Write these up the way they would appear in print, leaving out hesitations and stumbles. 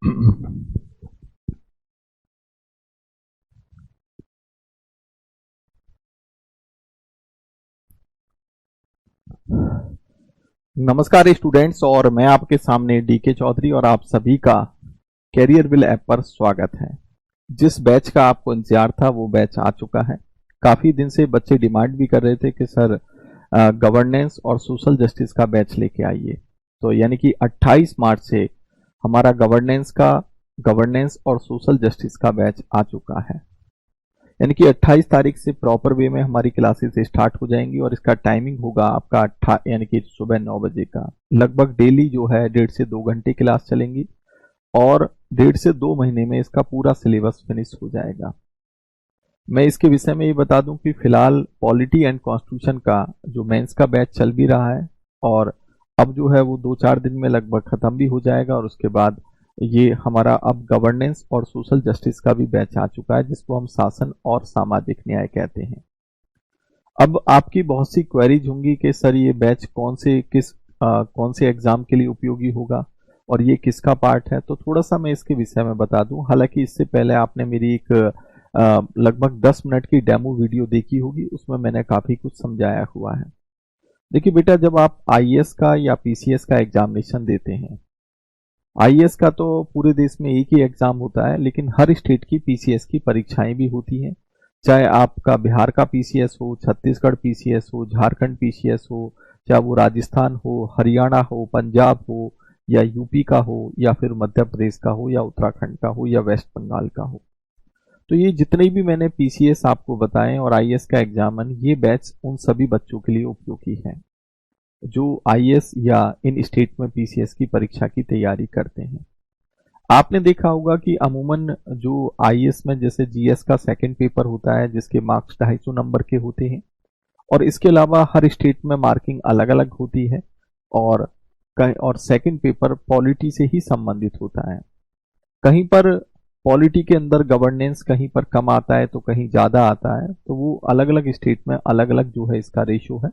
नमस्कार स्टूडेंट्स, और मैं आपके सामने डीके चौधरी और आप सभी का कैरियर विल ऐप पर स्वागत है। जिस बैच का आपको इंतजार था वो बैच आ चुका है। काफी दिन से बच्चे डिमांड भी कर रहे थे कि सर गवर्नेंस और सोशल जस्टिस का बैच लेके आइए। तो यानी कि 28 मार्च से हमारा गवर्नेंस और सोशल जस्टिस का बैच आ चुका है। यानी कि 28 तारीख से प्रॉपर वे में हमारी क्लासेस स्टार्ट हो जाएंगी और इसका टाइमिंग होगा आपका यानी कि सुबह 9 बजे का। लगभग डेली जो है 1.5 से 2 घंटे क्लास चलेंगी और 1.5 से 2 महीने में इसका पूरा सिलेबस फिनिश हो जाएगा। मैं इसके विषय में ये बता दूं कि फिलहाल पॉलिटी एंड कॉन्स्टिट्यूशन का जो मेंस का बैच चल भी रहा है और अब जो है वो 2-4 दिन में लगभग खत्म भी हो जाएगा और उसके बाद ये हमारा अब गवर्नेंस और सोशल जस्टिस का भी बैच आ चुका है, जिसको हम शासन और सामाजिक न्याय कहते हैं। अब आपकी बहुत सी क्वेरीज होंगी कि सर ये बैच कौन से एग्जाम के लिए उपयोगी होगा और ये किसका पार्ट है। तो थोड़ा सा मैं इसके विषय में बता दूं। हालांकि इससे पहले आपने मेरी एक लगभग 10 मिनट की डेमो वीडियो देखी होगी, उसमें मैंने काफी कुछ समझाया हुआ है। देखिए बेटा, जब आप आईएएस का या पीसीएस का एग्जामिनेशन देते हैं, आईएएस का तो पूरे देश में एक ही एग्जाम होता है, लेकिन हर स्टेट की पीसीएस की परीक्षाएं भी होती हैं। चाहे आपका बिहार का पीसीएस हो, छत्तीसगढ़ पीसीएस हो, झारखंड पीसीएस हो, चाहे वो राजस्थान हो, हरियाणा हो, पंजाब हो, या यूपी का हो, या फिर मध्य प्रदेश का हो, या उत्तराखंड का हो, या वेस्ट बंगाल का हो। तो ये जितने भी मैंने पीसीएस आपको बताएं और आईएएस का एग्जामन, ये बैच उन सभी बच्चों के लिए उपयोगी है जो आईएएस या इन स्टेट में पीसीएस की परीक्षा की तैयारी करते हैं। आपने देखा होगा कि अमूमन जो आईएएस में जैसे जीएस का सेकंड पेपर होता है जिसके मार्क्स 250 नंबर के होते हैं, और इसके अलावा हर स्टेट में मार्किंग अलग अलग होती है और सेकंड पेपर पॉलिटी से ही संबंधित होता है। कहीं पर पॉलिटी के अंदर गवर्नेंस कहीं पर कम आता है तो कहीं ज्यादा आता है, तो वो अलग अलग स्टेट में अलग अलग जो है इसका रेशो है।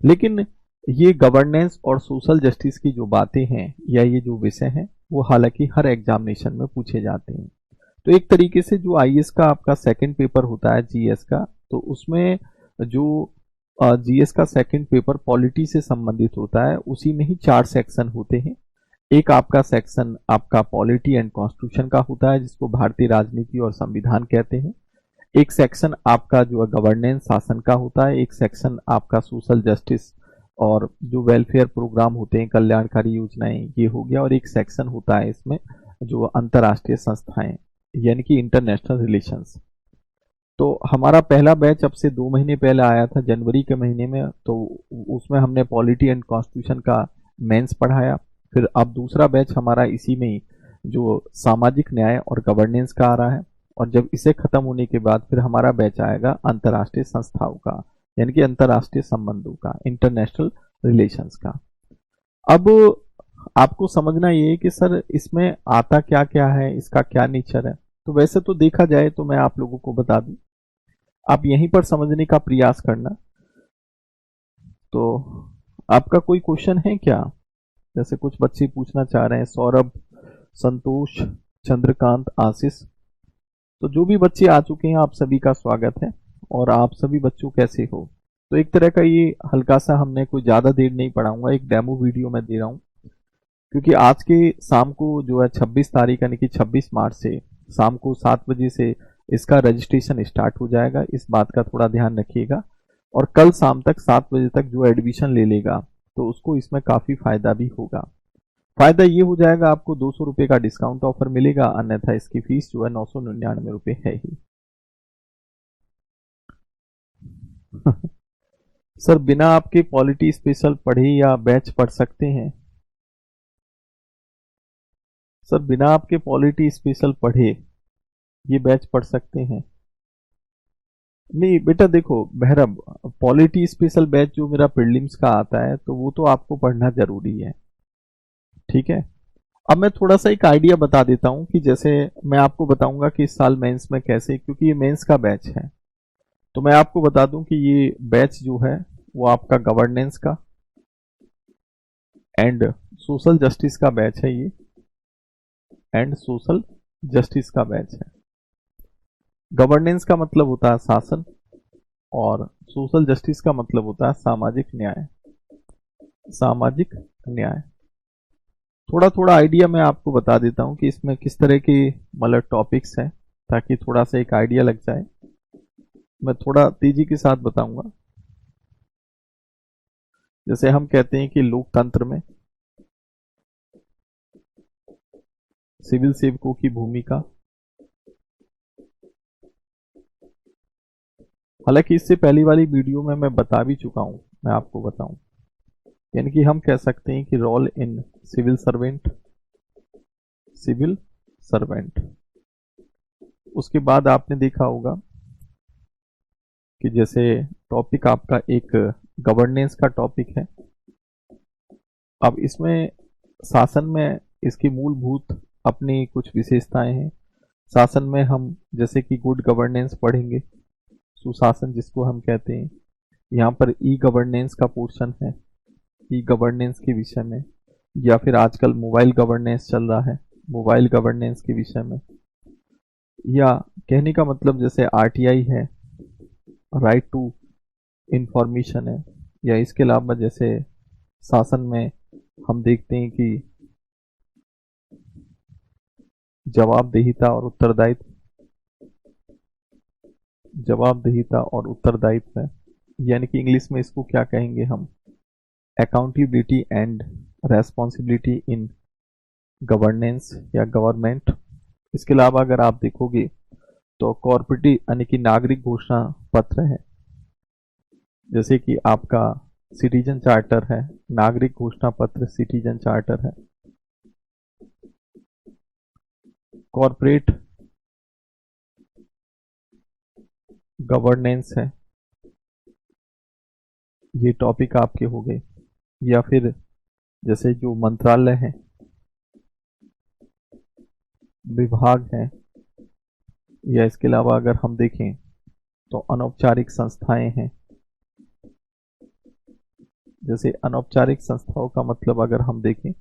लेकिन ये गवर्नेंस और सोशल जस्टिस की जो बातें हैं या ये जो विषय हैं वो हालांकि हर एग्जामिनेशन में पूछे जाते हैं। तो एक तरीके से जो आईएएस का आपका सेकंड पेपर होता है जीएस का, तो उसमें जो जीएस का सेकंड पेपर पॉलिटी से संबंधित होता है, उसी में ही 4 सेक्शन होते हैं। एक आपका सेक्शन आपका पॉलिटी एंड कॉन्स्टिट्यूशन का होता है जिसको भारतीय राजनीति और संविधान कहते हैं। एक सेक्शन आपका जो है गवर्नेंस शासन का होता है। एक सेक्शन आपका सोशल जस्टिस और जो वेलफेयर प्रोग्राम होते हैं, कल्याणकारी योजनाएं, ये हो गया। और एक सेक्शन होता है इसमें जो अंतर्राष्ट्रीय संस्थाएं यानी कि इंटरनेशनल रिलेशंस। तो हमारा पहला बैच अब से 2 महीने पहले आया था जनवरी के महीने में, तो उसमें हमने पॉलिटी एंड कॉन्स्टिट्यूशन का मेंस पढ़ाया। फिर अब दूसरा बैच हमारा इसी में ही जो सामाजिक न्याय और गवर्नेंस का आ रहा है, और जब इसे खत्म होने के बाद फिर हमारा बैच आएगा अंतर्राष्ट्रीय संस्थाओं का यानी कि अंतर्राष्ट्रीय संबंधों का, इंटरनेशनल रिलेशंस का। अब आपको समझना ये है कि सर इसमें आता क्या क्या है, इसका क्या नेचर है। तो वैसे तो देखा जाए तो मैं आप लोगों को बता दूं, आप यहीं पर समझने का प्रयास करना। तो आपका कोई क्वेश्चन है क्या? जैसे कुछ बच्चे पूछना चाह रहे हैं, सौरभ, संतोष, चंद्रकांत, आशीष। तो जो भी बच्चे आ चुके हैं आप सभी का स्वागत है। और आप सभी बच्चों कैसे हो? तो एक तरह का ये हल्का सा, हमने कोई ज्यादा देर नहीं पढ़ाऊंगा, एक डेमो वीडियो मैं दे रहा हूँ, क्योंकि आज के शाम को जो है 26 तारीख यानी कि 26 मार्च से शाम को 7 बजे से इसका रजिस्ट्रेशन स्टार्ट हो जाएगा। इस बात का थोड़ा ध्यान रखिएगा। और कल शाम तक 7 बजे तक जो एडमिशन ले लेगा तो उसको इसमें काफी फायदा भी होगा। फायदा ये हो जाएगा, आपको 200 रुपए का डिस्काउंट ऑफर मिलेगा, अन्यथा इसकी फीस जो है 999 रुपए है ही। सर बिना आपके पॉलिटी स्पेशल पढ़े या बैच पढ़ सकते हैं? सर बिना आपके पॉलिटी स्पेशल पढ़े ये बैच पढ़ सकते हैं? नहीं बेटा देखो बहरब, पॉलिटी स्पेशल बैच जो मेरा प्रीलिम्स का आता है तो वो तो आपको पढ़ना जरूरी है, ठीक है। अब मैं थोड़ा सा एक आइडिया बता देता हूं कि जैसे मैं आपको बताऊंगा कि इस साल मेंस में कैसे, क्योंकि ये मेंस का बैच है, तो मैं आपको बता दूं कि ये बैच जो है वो आपका गवर्नेंस का एंड सोशल जस्टिस का बैच है ये। एंड सोशल जस्टिस का बैच है। गवर्नेंस का मतलब होता है शासन और सोशल जस्टिस का मतलब होता है सामाजिक न्याय। सामाजिक न्याय थोड़ा थोड़ा आइडिया मैं आपको बता देता हूं कि इसमें किस तरह के मतलब टॉपिक्स हैं, ताकि थोड़ा सा एक आइडिया लग जाए। मैं थोड़ा तेजी के साथ बताऊंगा। जैसे हम कहते हैं कि लोकतंत्र में सिविल सेवकों की भूमिका, हालांकि इससे पहली वाली वीडियो में मैं बता भी चुका हूं, मैं आपको बताऊं। यानी कि हम कह सकते हैं कि role in civil servant, civil servant. उसके बाद आपने देखा होगा कि जैसे टॉपिक आपका एक गवर्नेंस का टॉपिक है। अब इसमें शासन में इसकी मूलभूत अपनी कुछ विशेषताएं हैं। शासन में हम जैसे कि गुड गवर्नेंस पढ़ेंगे, सुशासन जिसको हम कहते हैं। यहाँ पर ई गवर्नेंस का पोर्शन है, ई गवर्नेंस के विषय में, या फिर आजकल मोबाइल गवर्नेंस चल रहा है, मोबाइल गवर्नेंस के विषय में। या कहने का मतलब जैसे आरटीआई है, राइट टू इंफॉर्मेशन है। या इसके अलावा जैसे शासन में हम देखते हैं कि जवाबदेहिता और उत्तरदायित्व, जवाबदेहिता और उत्तरदायित्व है। यानी कि इंग्लिश में इसको क्या कहेंगे हम, accountability and responsibility in governance या गवर्नमेंट। इसके अलावा अगर आप देखोगे तो कॉर्पोरेटिव यानी कि नागरिक घोषणा पत्र है, जैसे कि आपका सिटीजन चार्टर है, नागरिक घोषणा पत्र सिटीजन चार्टर है। कॉर्पोरेट गवर्नेंस है, ये टॉपिक आपके हो गए। या फिर जैसे जो मंत्रालय है, विभाग है, या इसके अलावा अगर हम देखें तो अनौपचारिक संस्थाएं हैं। जैसे अनौपचारिक संस्थाओं का मतलब अगर हम देखें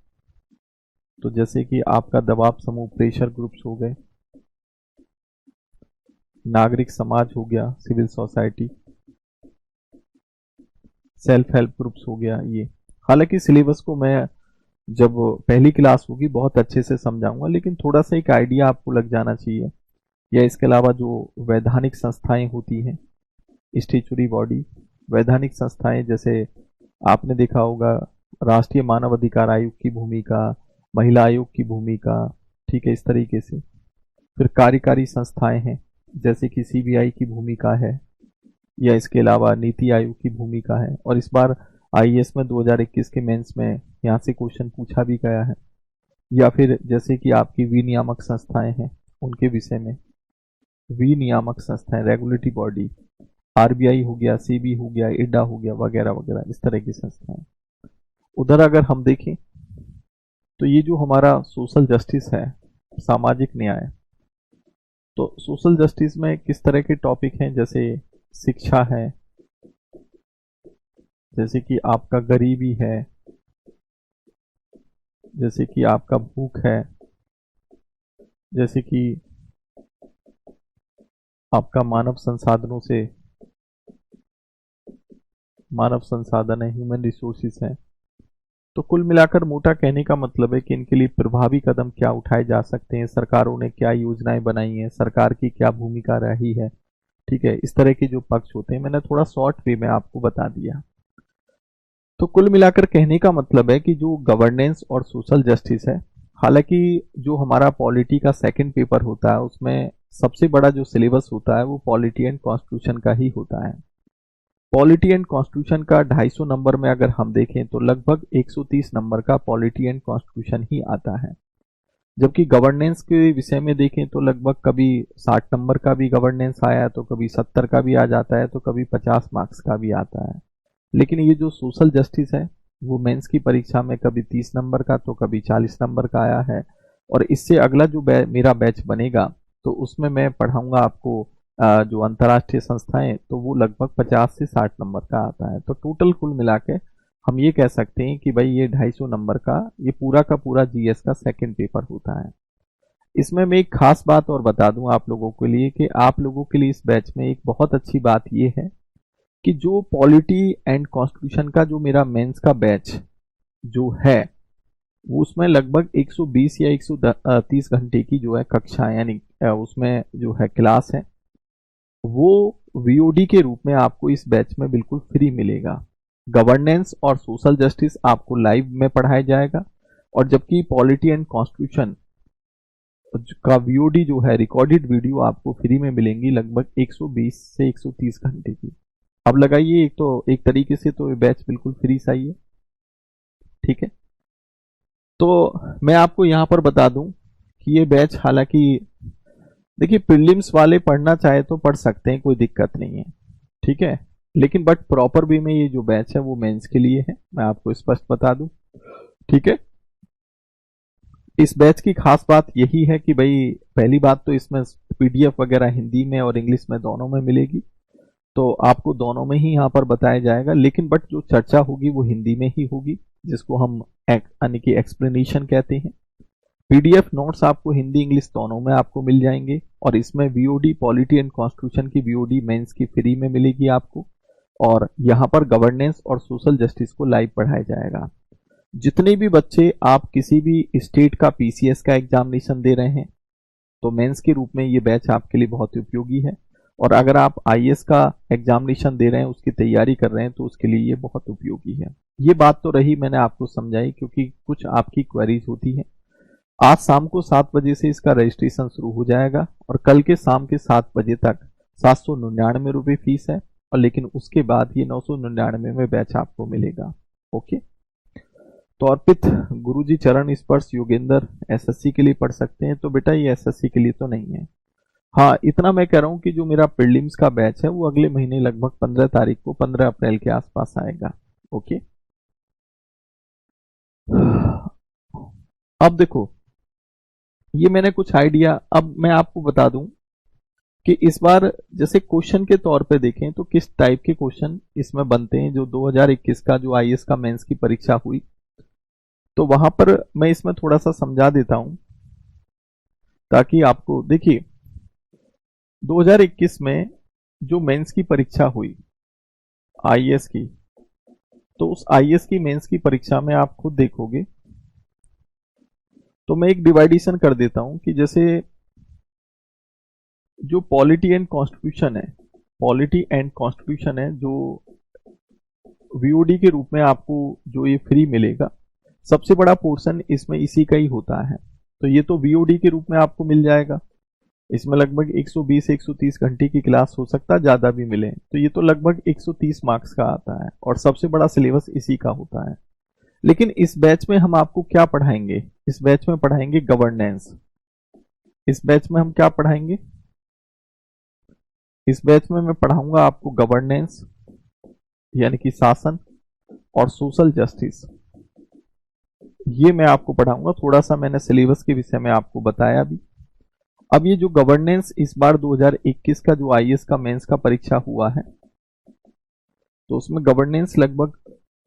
तो जैसे कि आपका दबाव समूह, प्रेशर ग्रुप्स हो गए, नागरिक समाज हो गया, civil society, self help groups हो गया ये। हालांकि सिलेबस को मैं जब पहली क्लास होगी बहुत अच्छे से समझाऊंगा, लेकिन थोड़ा सा एक आइडिया आपको लग जाना चाहिए। या इसके अलावा जो वैधानिक संस्थाएं होती हैं, स्टेचुरी बॉडी, वैधानिक संस्थाएं जैसे आपने देखा होगा राष्ट्रीय मानव अधिकार आयोग की भूमिका, महिला आयोग की भूमिका, ठीक है, इस तरीके से। फिर कार्यकारी संस्थाएं हैं जैसे कि सीबीआई की भूमिका है, या इसके अलावा नीति आयोग की भूमिका है। और इस बार आईएएस में 2021 के मेंस में यहाँ से क्वेश्चन पूछा भी गया है। या फिर जैसे कि आपकी विनियामक संस्थाएं हैं, उनके विषय में विनियामक संस्थाएं, रेगुलेटरी बॉडी, आरबीआई हो गया, सीबी हो गया, इडा हो गया, वगैरह वगैरह, इस तरह की संस्थाएं। उधर अगर हम देखें तो ये जो हमारा सोशल जस्टिस है, सामाजिक न्याय, तो सोशल जस्टिस में किस तरह के टॉपिक हैं, जैसे शिक्षा है, जैसे कि आपका गरीबी है, जैसे कि आपका भूख है, जैसे कि आपका मानव संसाधनों से, मानव संसाधन है, ह्यूमन रिसोर्सेज है। तो कुल मिलाकर मोटा कहने का मतलब है कि इनके लिए प्रभावी कदम क्या उठाए जा सकते हैं, सरकारों ने क्या योजनाएं बनाई हैं, सरकार की क्या भूमिका रही है, ठीक है, इस तरह के जो पक्ष होते हैं मैंने थोड़ा शॉर्ट वे में आपको बता दिया। तो कुल मिलाकर कहने का मतलब है कि जो गवर्नेंस और सोशल जस्टिस है, हालांकि जो हमारा पॉलिटी का सेकंड पेपर होता है उसमें सबसे बड़ा जो सिलेबस होता है वो पॉलिटी एंड कॉन्स्टिट्यूशन का ही होता है। पॉलिटी एंड कॉन्स्टिट्यूशन का 250 नंबर में अगर हम देखें तो लगभग 130 नंबर का पॉलिटी एंड कॉन्स्टिट्यूशन ही आता है। जबकि गवर्नेंस के विषय में देखें तो लगभग कभी 60 नंबर का भी गवर्नेंस आया, तो कभी 70 का भी आ जाता है, तो कभी 50 मार्क्स का भी आता है। लेकिन ये जो सोशल जस्टिस है वो मेंस की परीक्षा में कभी 30 नंबर का तो कभी 40 नंबर का आया है। और इससे अगला जो मेरा बैच बनेगा तो उसमें मैं पढ़ाऊंगा आपको जो अंतर्राष्ट्रीय संस्थाएं, तो वो लगभग 50 से 60 नंबर का आता है। तो टोटल कुल मिला के हम ये कह सकते हैं कि भाई ये 250 नंबर का ये पूरा का पूरा जीएस का सेकंड पेपर होता है। इसमें मैं एक खास बात और बता दूं आप लोगों के लिए कि आप लोगों के लिए इस बैच में एक बहुत अच्छी बात यह है कि जो पॉलिटी एंड कॉन्स्टिट्यूशन का जो मेरा मेंस का बैच जो है वो उसमें लगभग 120 या 130 घंटे की जो है कक्षा यानी उसमें जो है क्लास है वो वीओडी के रूप में आपको इस बैच में बिल्कुल फ्री मिलेगा। गवर्नेंस और सोशल जस्टिस आपको लाइव में पढ़ाया जाएगा और जबकि पॉलिटी एंड कॉन्स्टिट्यूशन का वीओडी जो है रिकॉर्डेड वीडियो आपको फ्री में मिलेंगी लगभग 120 से 130 घंटे की। अब लगाइए एक तो एक तरीके से तो ये बैच बिल्कुल फ्री सा ही है, ठीक है। तो मैं आपको यहां पर बता दूं कि ये बैच हालांकि देखिए प्रीलिम्स वाले पढ़ना चाहे तो पढ़ सकते हैं, कोई दिक्कत नहीं है, ठीक है, लेकिन बट प्रॉपर वे में ये जो बैच है वो मेंस के लिए है, मैं आपको स्पष्ट बता दूं, ठीक है। इस बैच की खास बात यही है कि भाई पहली बात तो इसमें पीडीएफ वगैरह हिंदी में और इंग्लिश में दोनों में मिलेगी, तो आपको दोनों में ही यहाँ पर बताया जाएगा, लेकिन बट जो चर्चा होगी वो हिंदी में ही होगी जिसको हम यानी कि एक्सप्लेनेशन कहते हैं। पीडीएफ नोट्स आपको हिंदी इंग्लिश दोनों में आपको मिल जाएंगे और इसमें वीओडी पॉलिटी एंड कॉन्स्टिट्यूशन की वीओडी मेंस की फ्री में मिलेगी आपको और यहाँ पर गवर्नेंस और सोशल जस्टिस को लाइव पढ़ाया जाएगा। जितने भी बच्चे आप किसी भी स्टेट का पीसीएस का एग्जामिनेशन दे रहे हैं तो मेंस के रूप में ये बैच आपके लिए बहुत उपयोगी है और अगर आप आईएएस का एग्जामिनेशन दे रहे हैं उसकी तैयारी कर रहे हैं तो उसके लिए ये बहुत उपयोगी है। ये बात तो रही मैंने आपको समझाई क्योंकि कुछ आपकी क्वेरीज होती है। आज शाम को 7 बजे से इसका रजिस्ट्रेशन शुरू हो जाएगा और कल के शाम के 7 बजे तक 799 रुपये फीस है और लेकिन उसके बाद ये 999 में बैच आपको मिलेगा। ओके, तो अर्पित गुरुजी चरण स्पर्श योगेंद्र एसएससी के लिए पढ़ सकते हैं, तो बेटा ये एसएससी के लिए तो नहीं है। हाँ इतना मैं कह रहा हूं कि जो मेरा प्रीलिम्स का बैच है वो अगले महीने लगभग 15 तारीख को 15 अप्रैल के आसपास आएगा। ओके, अब देखो ये मैंने कुछ आइडिया, अब मैं आपको बता दूं कि इस बार जैसे क्वेश्चन के तौर पे देखें तो किस टाइप के क्वेश्चन इसमें बनते हैं। जो 2021 का जो आईएएस का मेंस की परीक्षा हुई तो वहां पर मैं इसमें थोड़ा सा समझा देता हूं ताकि आपको देखिए 2021 में जो मेंस की परीक्षा हुई आईएएस की, तो उस आईएएस की मेंस की परीक्षा में आप खुद देखोगे तो मैं एक डिवाइडेशन कर देता हूं कि जैसे जो पॉलिटी एंड कॉन्स्टिट्यूशन है, पॉलिटी एंड कॉन्स्टिट्यूशन है जो वीओडी के रूप में आपको जो ये फ्री मिलेगा, सबसे बड़ा पोर्शन इसमें इसी का ही होता है, तो ये तो वीओडी के रूप में आपको मिल जाएगा। इसमें लगभग 120 130 घंटे की क्लास हो सकता है, ज्यादा भी मिले, तो ये तो लगभग 130 मार्क्स का आता है और सबसे बड़ा सिलेबस इसी का होता है। लेकिन इस बैच में हम आपको क्या पढ़ाएंगे, इस बैच में पढ़ाएंगे गवर्नेंस। इस बैच में हम क्या पढ़ाएंगे, इस बैच में मैं पढ़ाऊंगा आपको गवर्नेंस यानी कि शासन और सोशल जस्टिस, ये मैं आपको पढ़ाऊंगा। थोड़ा सा मैंने सिलेबस के विषय में आपको बताया भी। अब ये जो गवर्नेंस इस बार 2021 का जो आईएएस का मेंस का परीक्षा हुआ है तो उसमें गवर्नेंस लगभग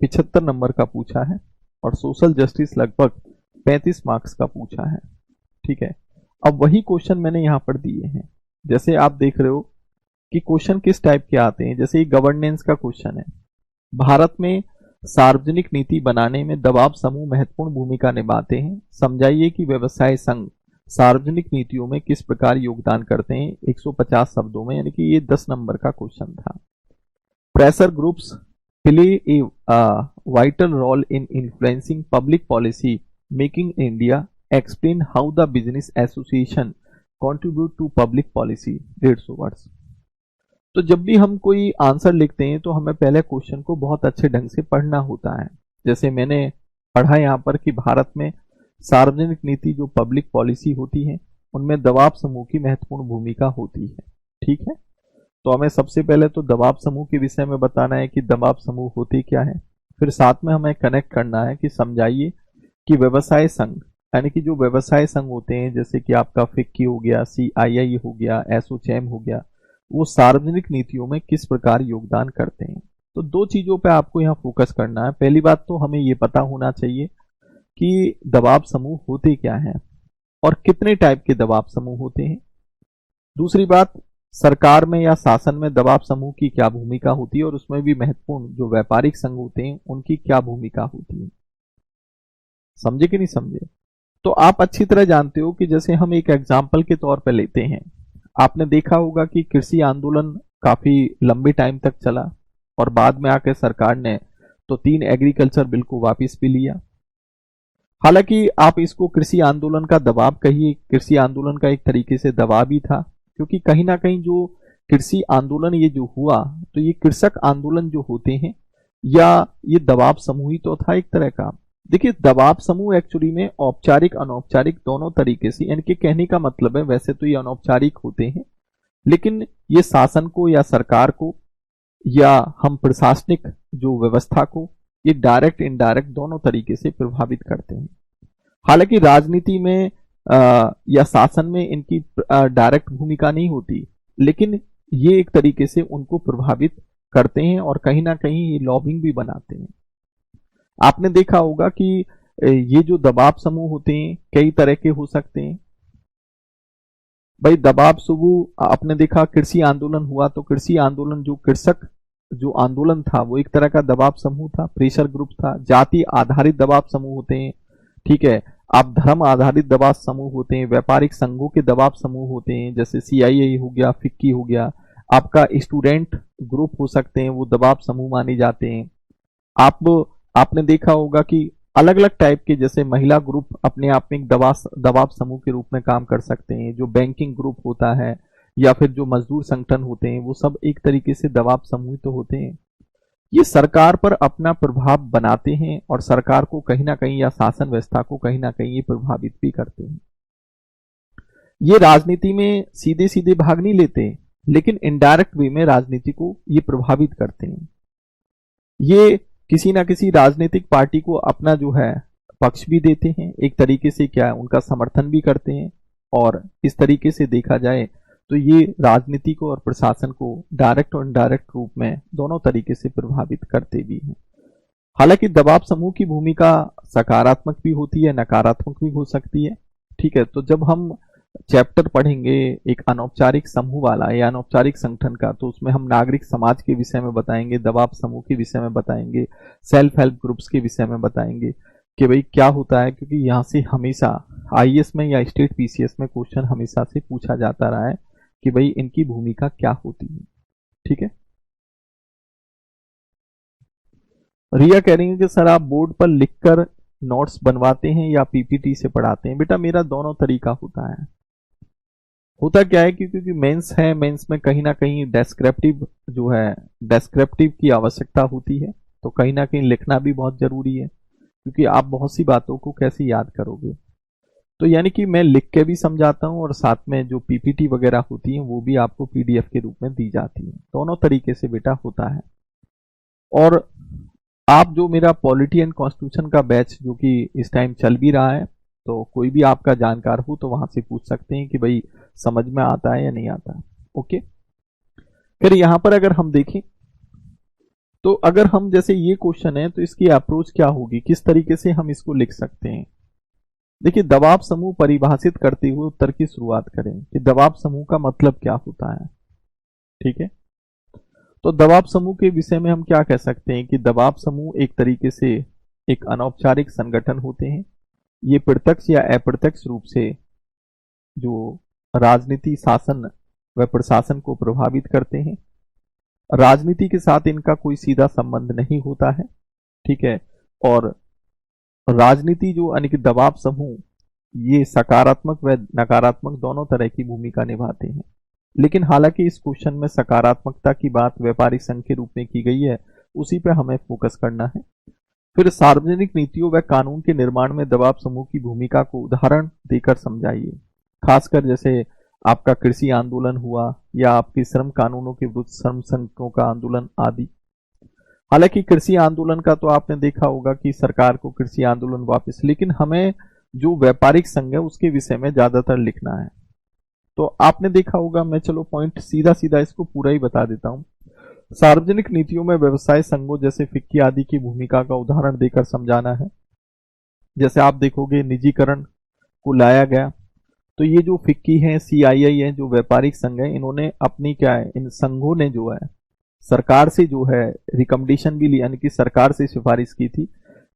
75 नंबर का पूछा है और सोशल जस्टिस लगभग 35 मार्क्स का पूछा है, ठीक है। अब वही क्वेश्चन मैंने यहां पर दिए हैं, जैसे आप देख रहे हो कि क्वेश्चन किस टाइप के आते हैं। जैसे गवर्नेंस का क्वेश्चन है, भारत में सार्वजनिक नीति बनाने में दबाव समूह महत्वपूर्ण भूमिका निभाते हैं, समझाइए कि व्यवसाय संघ सार्वजनिक नीतियों में किस प्रकार योगदान करते हैं 150 शब्दों में, यानी कि ये 10 नंबर का क्वेश्चन था। Pressure groups play a vital role in influencing public policy making India, explain how the business association contribute to public policy, 150 words. तो जब भी हम कोई आंसर लिखते हैं तो हमें पहले क्वेश्चन को बहुत अच्छे ढंग से पढ़ना होता है। जैसे मैंने पढ़ा यहाँ पर कि भारत में सार्वजनिक नीति जो पब्लिक पॉलिसी होती है उनमें दबाव समूह की महत्वपूर्ण भूमिका होती है, ठीक है। तो हमें सबसे पहले तो दबाव समूह के विषय में बताना है कि दबाव समूह होते क्या है, फिर साथ में हमें कनेक्ट करना है कि समझाइए कि व्यवसाय संघ यानी कि जो व्यवसाय संघ होते हैं जैसे कि आपका फिक्की हो गया, सीआईआई हो गया, एसोचैम हो गया, वो सार्वजनिक नीतियों में किस प्रकार योगदान करते हैं। तो दो चीजों पे आपको यहाँ फोकस करना है। पहली बात तो हमें ये पता होना चाहिए कि दबाव समूह होते क्या हैं। और कितने टाइप के दबाव समूह होते हैं। दूसरी बात, सरकार में या शासन में दबाव समूह की क्या भूमिका होती है और उसमें भी महत्वपूर्ण जो व्यापारिक संघ होते हैं उनकी क्या भूमिका होती है। समझे कि नहीं समझे? तो आप अच्छी तरह जानते हो कि जैसे हम एक एग्जाम्पल के तौर पर लेते हैं, आपने देखा होगा कि कृषि आंदोलन काफी लंबे टाइम तक चला और बाद में आकर सरकार ने तो 3 एग्रीकल्चर बिल को वापस भी लिया। हालांकि आप इसको कृषि आंदोलन का दबाव कहिए, कृषि आंदोलन का एक तरीके से दबाव ही था, क्योंकि कहीं ना कहीं जो कृषि आंदोलन ये जो हुआ, तो ये कृषक आंदोलन जो होते हैं या ये दबाव समूह ही तो था एक तरह का। देखिए, दबाव समूह एक्चुअली में औपचारिक अनौपचारिक दोनों तरीके से, इनके कहने का मतलब है वैसे तो ये अनौपचारिक होते हैं, लेकिन ये शासन को या सरकार को या हम प्रशासनिक जो व्यवस्था को ये डायरेक्ट इनडायरेक्ट दोनों तरीके से प्रभावित करते हैं। हालांकि राजनीति में या शासन में इनकी डायरेक्ट भूमिका नहीं होती, लेकिन ये एक तरीके से उनको प्रभावित करते हैं और कहीं ना कहीं ये लॉबिंग भी बनाते हैं। आपने देखा होगा कि ये जो दबाव समूह होते हैं कई तरह के हो सकते हैं। भाई, दबाव समूह आपने देखा कृषि आंदोलन हुआ तो कृषि आंदोलन जो कृषक जो आंदोलन था वो एक तरह का दबाव समूह था, प्रेशर ग्रुप था। जाति आधारित दबाव समूह होते हैं, ठीक है। आप धर्म आधारित दबाव समूह होते हैं, व्यापारिक संघों के दबाव समूह होते हैं, जैसे सीआईआई हो गया, फिक्की हो गया। आपका स्टूडेंट ग्रुप हो सकते हैं, वो दबाव समूह माने जाते हैं। आपने देखा होगा कि अलग अलग टाइप के जैसे महिला ग्रुप अपने आप में एक दबाव समूह के रूप में काम कर सकते हैं। जो बैंकिंग ग्रुप होता है या फिर जो मजदूर संगठन होते हैं वो सब एक तरीके से दबाव समूह तो होते हैं। ये सरकार पर अपना प्रभाव बनाते हैं और सरकार को कहीं ना कहीं या शासन व्यवस्था को कहीं ना कहीं ये प्रभावित भी करते हैं। ये राजनीति में सीधे सीधे भाग नहीं लेते, लेकिन इनडायरेक्ट वे में राजनीति को ये प्रभावित करते हैं। ये किसी ना किसी राजनीतिक पार्टी को अपना जो है पक्ष भी देते हैं, एक तरीके से क्या है उनका समर्थन भी करते हैं। और इस तरीके से देखा जाए तो ये राजनीति को और प्रशासन को डायरेक्ट और इनडायरेक्ट रूप में दोनों तरीके से प्रभावित करते भी हैं। हालांकि दबाव समूह की भूमिका सकारात्मक भी होती है, नकारात्मक भी हो सकती है, ठीक है। तो जब हम चैप्टर पढ़ेंगे एक अनौपचारिक समूह वाला या अनौपचारिक संगठन का, तो उसमें हम नागरिक समाज के विषय में बताएंगे, दबाव समूह के विषय में बताएंगे, सेल्फ हेल्प ग्रुप्स के विषय में बताएंगे कि भाई क्या होता है। क्योंकि यहाँ से हमेशा आईएएस में या स्टेट पीसीएस में क्वेश्चन हमेशा से पूछा जाता रहा है कि भाई इनकी भूमिका क्या होती है, ठीक है। रिया कह रही है कि सर आप बोर्ड पर लिखकर नोट्स बनवाते हैं या पीपीटी से पढ़ाते हैं। बेटा, मेरा दोनों तरीका होता है। होता क्या है कि क्योंकि मेंस है, मेंस में कहीं ना कहीं डेस्क्रिप्टिव जो है डेस्क्रिप्टिव की आवश्यकता होती है, तो कहीं ना कहीं लिखना भी बहुत जरूरी है, क्योंकि आप बहुत सी बातों को कैसे याद करोगे। तो यानी कि मैं लिख के भी समझाता हूं और साथ में जो पीपीटी वगैरह होती है वो भी आपको पीडीएफ के रूप में दी जाती है। दोनों तरीके से बेटा होता है। और आप जो मेरा पॉलिटी एंड कॉन्स्टिट्यूशन का बैच जो कि इस टाइम चल भी रहा है, तो कोई भी आपका जानकार हो तो वहां से पूछ सकते हैं कि भाई समझ में आता है या नहीं आता। ओके, फिर यहां पर अगर हम देखें तो अगर हम जैसे ये क्वेश्चन है तो इसकी अप्रोच क्या होगी, किस तरीके से हम इसको लिख सकते हैं। देखिए, दबाव समूह परिभाषित करते हुए उत्तर की शुरुआत करें कि दबाव समूह का मतलब क्या होता है, ठीक है। तो दबाव समूह के विषय में हम क्या कह सकते हैं कि दबाव समूह एक तरीके से एक अनौपचारिक संगठन होते हैं। ये प्रत्यक्ष या अप्रत्यक्ष रूप से जो राजनीति, शासन व प्रशासन को प्रभावित करते हैं। राजनीति के साथ इनका कोई सीधा संबंध नहीं होता है, ठीक है। और राजनीति जो यानी कि दबाव समूह ये सकारात्मक व नकारात्मक दोनों तरह की भूमिका निभाते हैं। लेकिन हालांकि इस क्वेश्चन में सकारात्मकता की बात व्यापारिक संघ के रूप में की गई है, उसी पर हमें फोकस करना है। फिर सार्वजनिक नीतियों व कानून के निर्माण में दबाव समूह की भूमिका को उदाहरण देकर समझाइए। खासकर जैसे आपका कृषि आंदोलन हुआ या आपके श्रम कानूनों के विरुद्ध श्रम संघों का आंदोलन आदि। हालांकि कृषि आंदोलन का तो आपने देखा होगा कि सरकार को कृषि आंदोलन वापस, लेकिन हमें जो व्यापारिक संघ है उसके विषय में ज्यादातर लिखना है। तो आपने देखा होगा, मैं चलो पॉइंट सीधा सीधा इसको पूरा ही बता देता हूं। सार्वजनिक नीतियों में व्यवसाय संघों जैसे फिक्की आदि की भूमिका का उदाहरण देकर समझाना है। जैसे आप देखोगे निजीकरण को लाया गया, तो ये जो फिक्की है, सीआईआई है, जो व्यापारिक संघ है, इन्होंने अपनी क्या है, इन संघों ने जो है सरकार से जो है रिकमेंडेशन भी ली, यानी कि सरकार से सिफारिश की थी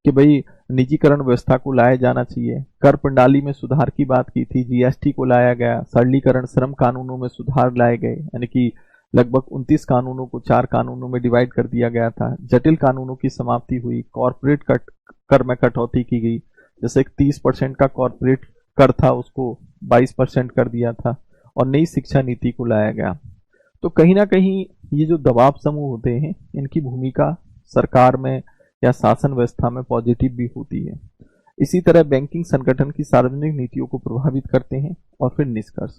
कि भाई निजीकरण व्यवस्था को लाया जाना चाहिए। कर प्रणाली में सुधार की बात की थी, जीएसटी को लाया गया, सरलीकरण, श्रम कानूनों में सुधार लाए गए, यानी कि लगभग 29 कानूनों को 4 कानूनों में डिवाइड कर दिया गया था। जटिल कानूनों की समाप्ति हुई, कॉरपोरेट कर में कटौती की गई, जैसे 30% का कॉरपोरेट कर था उसको 22% कर दिया था, और नई शिक्षा नीति को लाया गया। तो कहीं ना कहीं ये जो दबाव समूह होते हैं, इनकी भूमिका सरकार में या शासन व्यवस्था में पॉजिटिव भी होती है। इसी तरह बैंकिंग संगठन की सार्वजनिक नीतियों को प्रभावित करते हैं। और फिर निष्कर्ष,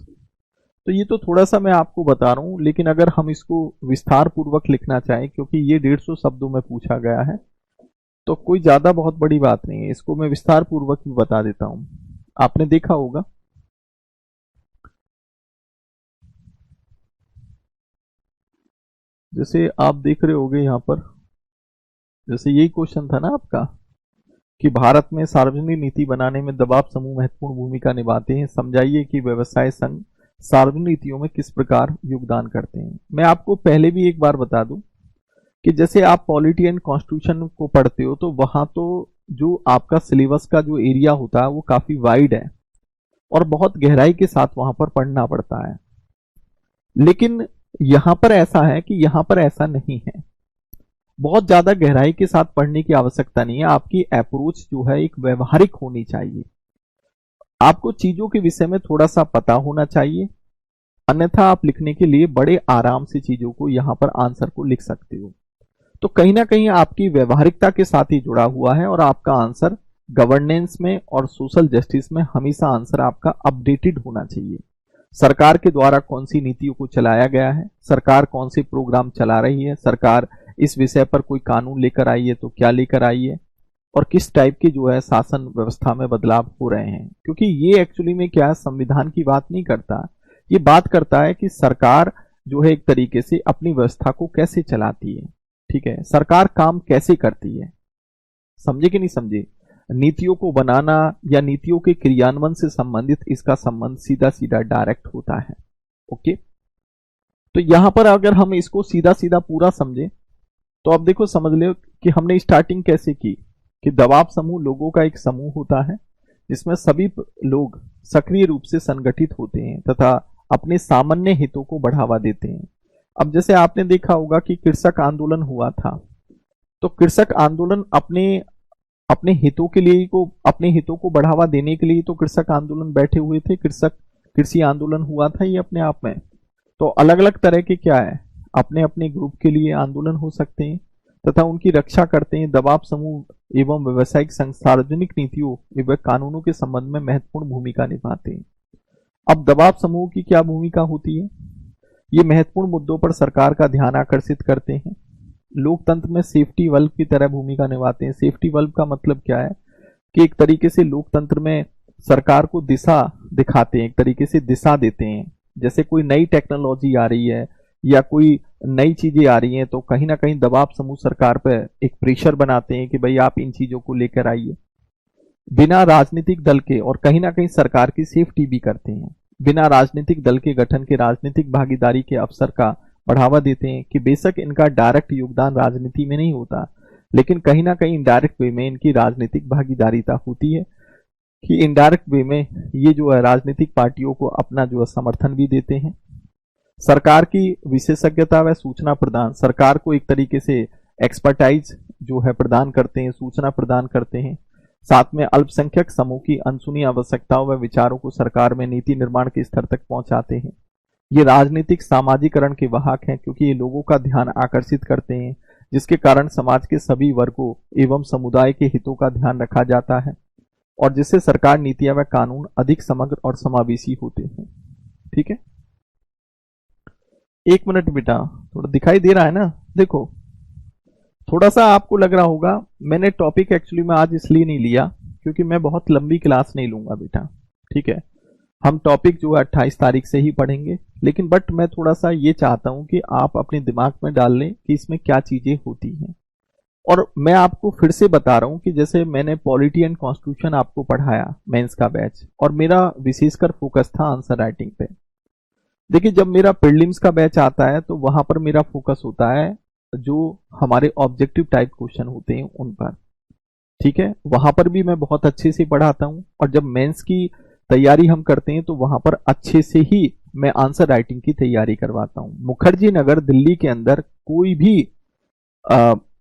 तो ये तो थोड़ा सा मैं आपको बता रहा हूं, लेकिन अगर हम इसको विस्तार पूर्वक लिखना चाहें, क्योंकि ये 150 शब्दों में पूछा गया है, तो कोई ज्यादा बहुत बड़ी बात नहीं है, इसको मैं विस्तार पूर्वक भी बता देता हूं। आपने देखा होगा जैसे आप देख रहे होगे यहाँ पर, जैसे यही क्वेश्चन था ना आपका कि भारत में सार्वजनिक नीति बनाने में दबाव समूह महत्वपूर्ण भूमिका निभाते हैं, समझाइए कि व्यवसाय संघ सार्वजनिक नीतियों में किस प्रकार योगदान करते हैं। मैं आपको पहले भी एक बार बता दूं कि जैसे आप पॉलिटी एंड कॉन्स्टिट्यूशन को पढ़ते हो, तो वहां तो जो आपका सिलेबस का जो एरिया होता है वो काफी वाइड है और बहुत गहराई के साथ वहां पर पढ़ना पड़ता है। लेकिन यहां पर ऐसा है कि यहां पर ऐसा नहीं है, बहुत ज्यादा गहराई के साथ पढ़ने की आवश्यकता नहीं है। आपकी अप्रोच जो है एक व्यवहारिक होनी चाहिए, आपको चीजों के विषय में थोड़ा सा पता होना चाहिए, अन्यथा आप लिखने के लिए बड़े आराम से चीजों को यहां पर आंसर को लिख सकते हो। तो कहीं ना कहीं आपकी व्यवहारिकता के साथ ही जुड़ा हुआ है, और आपका आंसर गवर्नेंस में और सोशल जस्टिस में हमेशा आंसर आपका अपडेटेड होना चाहिए। सरकार के द्वारा कौन सी नीतियों को चलाया गया है, सरकार कौन से प्रोग्राम चला रही है, सरकार इस विषय पर कोई कानून लेकर आई है तो क्या लेकर आई है, और किस टाइप के जो है शासन व्यवस्था में बदलाव हो रहे हैं। क्योंकि ये एक्चुअली में क्या है, संविधान की बात नहीं करता, ये बात करता है कि सरकार जो है एक तरीके से अपनी व्यवस्था को कैसे चलाती है। ठीक है, सरकार काम कैसे करती है, समझे कि नहीं समझे। नीतियों को बनाना या नीतियों के क्रियान्वयन से संबंधित इसका संबंध सीधा सीधा डायरेक्ट होता है। ओके, तो यहां पर अगर हम इसको सीधा सीधा पूरा समझे, तो अब देखो समझ लो कि हमने स्टार्टिंग कैसे की कि दबाव समूह लोगों का एक समूह होता है जिसमें सभी लोग सक्रिय रूप से संगठित होते हैं तथा अपने सामान्य हितों को बढ़ावा देते हैं। अब जैसे आपने देखा होगा कि कृषक आंदोलन हुआ था, तो कृषक आंदोलन अपने अपने हितों के लिए को अपने हितों को बढ़ावा देने के लिए तो कृषक आंदोलन बैठे हुए थे, कृषि आंदोलन हुआ था ये अपने आप में। तो अलग अलग तरह के क्या है, अपने अपने ग्रुप के लिए आंदोलन हो सकते हैं तथा उनकी रक्षा करते हैं। दबाव समूह एवं व्यवसायिक संघ सार्वजनिक नीतियों एवं कानूनों के संबंध में महत्वपूर्ण भूमिका निभाते हैं। अब दबाव समूह की क्या भूमिका होती है, ये महत्वपूर्ण मुद्दों पर सरकार का ध्यान आकर्षित करते हैं, लोकतंत्र में सेफ्टी वल्व की तरह भूमिका निभाते हैं। सेफ्टी वल्व का मतलब क्या है कि एक तरीके से लोकतंत्र में सरकार को दिशा दिखाते हैं, एक तरीके से दिशा देते हैं। जैसे कोई नई टेक्नोलॉजी आ रही है या कोई नई चीजें आ रही हैं, तो कहीं ना कहीं दबाव समूह सरकार पर एक प्रेशर बनाते हैं कि भाई आप इन चीजों को लेकर आइए। बिना राजनीतिक दल के, और कहीं ना कहीं सरकार की सेफ्टी भी करते हैं, बिना राजनीतिक दल के गठन के राजनीतिक भागीदारी के अवसर का बढ़ावा देते हैं कि बेशक इनका डायरेक्ट योगदान राजनीति में नहीं होता, लेकिन कहीं ना कहीं इनडायरेक्ट वे में इनकी राजनीतिक भागीदारीता होती है कि इनडायरेक्ट वे में ये जो है राजनीतिक पार्टियों को अपना जो है समर्थन भी देते हैं। सरकार की विशेषज्ञता व सूचना प्रदान, सरकार को एक तरीके से एक्सपर्टाइज जो है प्रदान करते हैं, सूचना प्रदान करते हैं। साथ में अल्पसंख्यक समूह की अनसुनी आवश्यकताओं व विचारों को सरकार में नीति निर्माण के स्तर तक पहुंचाते हैं। ये राजनीतिक सामाजिकरण के वाहक हैं क्योंकि ये लोगों का ध्यान आकर्षित करते हैं, जिसके कारण समाज के सभी वर्गों एवं समुदाय के हितों का ध्यान रखा जाता है और जिससे सरकार नीतियां व कानून अधिक समग्र और समावेशी होते हैं। ठीक है, एक मिनट बेटा, थोड़ा दिखाई दे रहा है ना। देखो थोड़ा सा आपको लग रहा होगा, मैंने टॉपिक एक्चुअली में आज इसलिए नहीं लिया क्योंकि मैं बहुत लंबी क्लास नहीं लूंगा बेटा। ठीक है, हम टॉपिक जो है 28 तारीख से ही पढ़ेंगे, लेकिन बट मैं थोड़ा सा ये चाहता हूं कि आप अपने दिमाग में डाल लें कि इसमें क्या चीजें होती हैं। और मैं आपको फिर से बता रहा हूं कि जैसे मैंने पॉलिटी एंड कॉन्स्टिट्यूशन आपको पढ़ाया मेंस का बैच, और मेरा विशेषकर फोकस था आंसर राइटिंग पे। देखिए जब मेरा प्रीलिम्स का बैच आता है तो वहां पर मेरा फोकस होता है जो हमारे ऑब्जेक्टिव टाइप क्वेश्चन होते हैं उन पर। ठीक है, वहां पर भी मैं बहुत अच्छे से पढ़ाता हूं, और जब मेंस की तैयारी हम करते हैं तो वहां पर अच्छे से ही मैं आंसर राइटिंग की तैयारी करवाता हूं। मुखर्जी नगर दिल्ली के अंदर कोई भी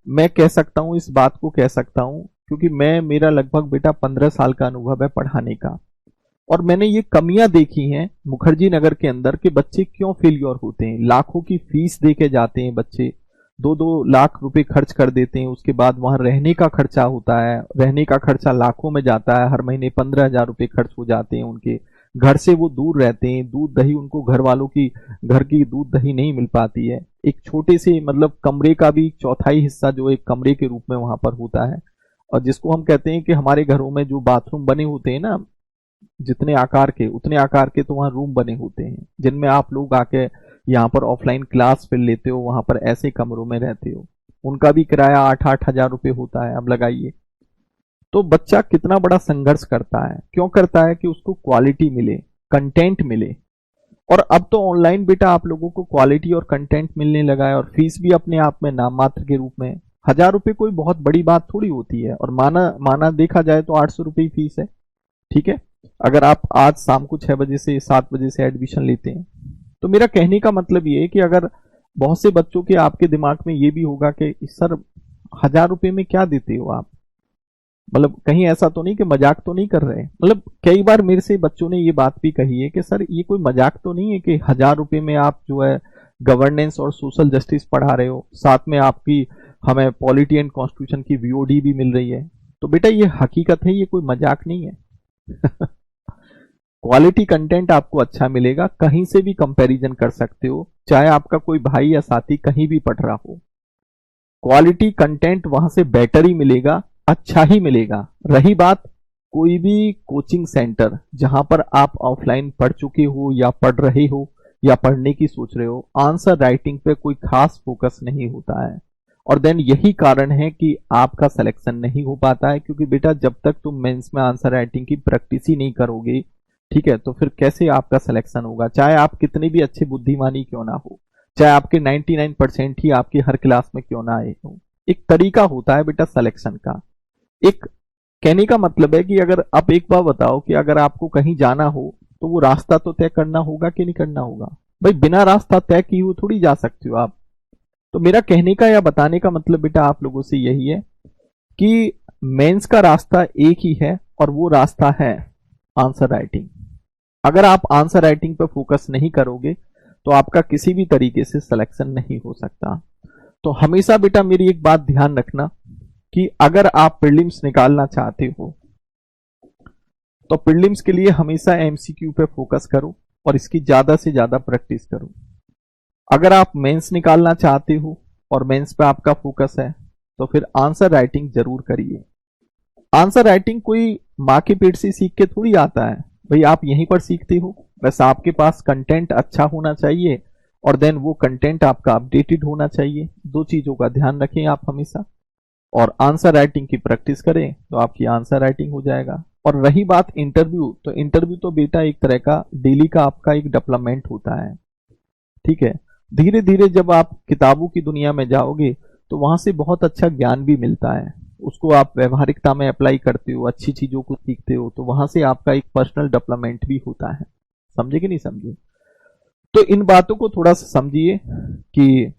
मैं कह सकता हूं, इस बात को कह सकता हूं क्योंकि मेरा लगभग बेटा 15 साल का अनुभव है पढ़ाने का, और मैंने ये कमियां देखी हैं मुखर्जी नगर के अंदर कि बच्चे क्यों फेलियर होते हैं। लाखों की फीस दे के जाते हैं बच्चे, 2-2 लाख रुपए खर्च कर देते हैं, उसके बाद वहां रहने का खर्चा होता है, रहने का खर्चा लाखों में जाता है, हर महीने 15,000 रुपए खर्च हो जाते हैं उनके। घर से वो दूर रहते हैं, दूध दही उनको घर वालों की घर की दूध दही नहीं मिल पाती है। एक छोटे से मतलब कमरे का भी चौथाई हिस्सा जो एक कमरे के रूप में वहां पर होता है, और जिसको हम कहते हैं कि हमारे घरों में जो बाथरूम बने होते हैं ना, जितने आकार के उतने आकार के तो वहां रूम बने होते हैं जिनमें आप लोग आके यहाँ पर ऑफलाइन क्लास फिर लेते हो, वहां पर ऐसे कमरों में रहते हो। उनका भी किराया 8-8 हजार रुपए होता है, अब लगाइए। तो बच्चा कितना बड़ा संघर्ष करता है, क्यों करता है कि उसको क्वालिटी मिले, कंटेंट मिले। और अब तो ऑनलाइन बेटा आप लोगों को क्वालिटी और कंटेंट मिलने लगा है, और फीस भी अपने आप में नाम मात्र के रूप में। 1,000 रुपए कोई बहुत बड़ी बात थोड़ी होती है, और माना माना देखा जाए तो 800 रुपए ही फीस है। ठीक है, अगर आप आज शाम को 6 बजे से 7 बजे से एडमिशन लेते हैं, तो मेरा कहने का मतलब ये है कि अगर बहुत से बच्चों के आपके दिमाग में ये भी होगा कि सर 1,000 रुपए में क्या देते हो आप, मतलब कहीं ऐसा तो नहीं कि मजाक तो नहीं कर रहे। मतलब कई बार मेरे से बच्चों ने ये बात भी कही है कि सर ये कोई मजाक तो नहीं है कि 1,000 रुपए में आप जो है गवर्नेंस और सोशल जस्टिस पढ़ा रहे हो, साथ में आपकी हमें पॉलिटी एंड कॉन्स्टिट्यूशन की वीओडी भी मिल रही है। तो बेटा ये हकीकत है, ये कोई मजाक नहीं है। क्वालिटी कंटेंट आपको अच्छा मिलेगा, कहीं से भी कंपैरिजन कर सकते हो, चाहे आपका कोई भाई या साथी कहीं भी पढ़ रहा हो, क्वालिटी कंटेंट वहां से बेटर ही मिलेगा, अच्छा ही मिलेगा। रही बात कोई भी कोचिंग सेंटर जहां पर आप ऑफलाइन पढ़ चुके हो या पढ़ रहे हो या पढ़ने की सोच रहे हो, आंसर राइटिंग पे कोई खास फोकस नहीं होता है, और देन यही कारण है कि आपका सिलेक्शन नहीं हो पाता है। क्योंकि बेटा जब तक तुम मेंस में आंसर राइटिंग की प्रैक्टिस ही नहीं करोगे, ठीक है, तो फिर कैसे आपका सिलेक्शन होगा, चाहे आप कितने भी अच्छे बुद्धिमानी क्यों ना हो, चाहे आपके 99% ही आपकी हर क्लास में क्यों ना आए हो। एक तरीका होता है बेटा सिलेक्शन का। एक कहने का मतलब है कि अगर आप एक बार बताओ कि अगर आपको कहीं जाना हो तो वो रास्ता तो तय करना होगा कि नहीं करना होगा। भाई बिना रास्ता तय किए हुए थोड़ी जा सकते हो आप। तो मेरा कहने का या बताने का मतलब बेटा आप लोगों से यही है कि मेंस का रास्ता एक ही है, और वो रास्ता है आंसर राइटिंग। अगर आप आंसर राइटिंग पर फोकस नहीं करोगे तो आपका किसी भी तरीके से सिलेक्शन नहीं हो सकता। तो हमेशा बेटा मेरी एक बात ध्यान रखना कि अगर आप प्रीलिम्स निकालना चाहते हो तो प्रीलिम्स के लिए हमेशा एमसीक्यू पे फोकस करो और इसकी ज्यादा से ज्यादा प्रैक्टिस करो। अगर आप मेंस निकालना चाहते हो और मेंस पे आपका फोकस है तो फिर आंसर राइटिंग जरूर करिए। आंसर राइटिंग कोई माँ के पेट से सीख के थोड़ी आता है, भाई आप यहीं पर सीखते हो। बस आपके पास कंटेंट अच्छा होना चाहिए, और देन वो कंटेंट आपका अपडेटेड होना चाहिए। दो चीजों का ध्यान रखें आप हमेशा, और आंसर राइटिंग की प्रैक्टिस करें तो आपकी आंसर राइटिंग हो जाएगा। और रही बात इंटरव्यू, तो इंटरव्यू तो बेटा एक तरह का डेली का आपका एक डेवलपमेंट होता है। ठीक है, धीरे धीरे जब आप किताबों की दुनिया में जाओगे तो वहां से बहुत अच्छा ज्ञान भी मिलता है, उसको आप व्यवहारिकता में अप्लाई करते हो, अच्छी चीजों को सीखते हो, तो वहां से आपका एक पर्सनल डेवलपमेंट भी होता है। समझे कि नहीं समझे? तो इन बातों को थोड़ा सा समझिए कि